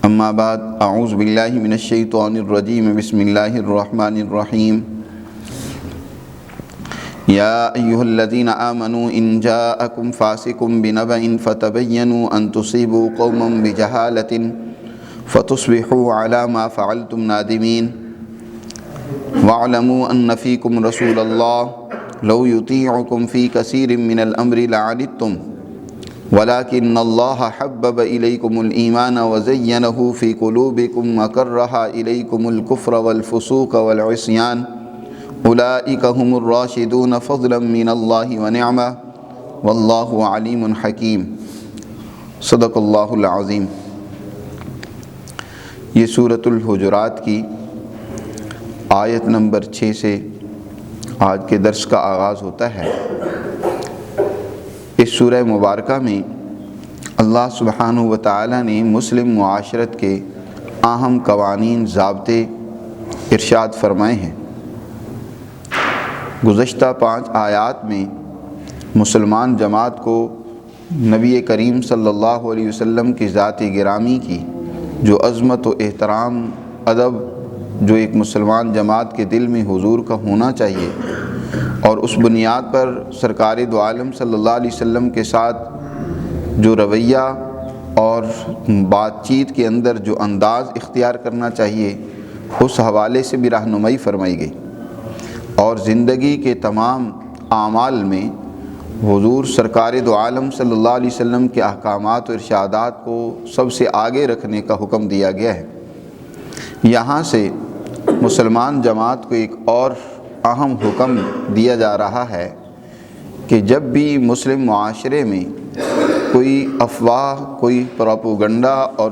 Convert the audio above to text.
اما بعد اعوذ باللہ من الشیطان الرجیم بسم اللہ الرحمن الرحیم یا ایہا الذین آمنوا ان جاءکم فاسق بنبأ فتبینوا ان تصیبوا قوما بجہالۃ فتصبحوا علی ما فعلتم نادمین واعلموا ان فیکم رسول اللہ لو یطیعکم فی کثیر من الامر لعنتم ولكن الله حبب إليكم الإيمان وزينه في قلوبكم وكره إليكم الكفر والفسوق والعصيان أولئك هم الراشدون فضلا من الله ونعمة والله عليم حكيم صدق اللہ العظیم۔ یہ سورۃ الحجرات کی آیت نمبر 6 سے آج کے درس کا آغاز ہوتا ہے۔ اس سورہ مبارکہ میں اللہ سبحانہ و تعالی نے مسلم معاشرت کے اہم قوانین ضابطے ارشاد فرمائے ہیں۔ گزشتہ 5 آیات میں مسلمان جماعت کو نبی کریم صلی اللہ علیہ وسلم کی ذات گرامی کی جو عظمت و احترام ادب جو ایک مسلمان جماعت کے دل میں حضور کا ہونا چاہیے، اور اس بنیاد پر سرکار دو عالم صلی اللہ علیہ وسلم کے ساتھ جو رویہ اور بات چیت کے اندر جو انداز اختیار کرنا چاہیے، اس حوالے سے بھی رہنمائی فرمائی گئی، اور زندگی کے تمام اعمال میں حضور سرکار دو عالم صلی اللہ علیہ وسلم کے احکامات و ارشادات کو سب سے آگے رکھنے کا حکم دیا گیا ہے۔ یہاں سے مسلمان جماعت کو ایک اور اہم حکم دیا جا رہا ہے کہ جب بھی مسلم معاشرے میں کوئی افواہ، کوئی پروپیگنڈا اور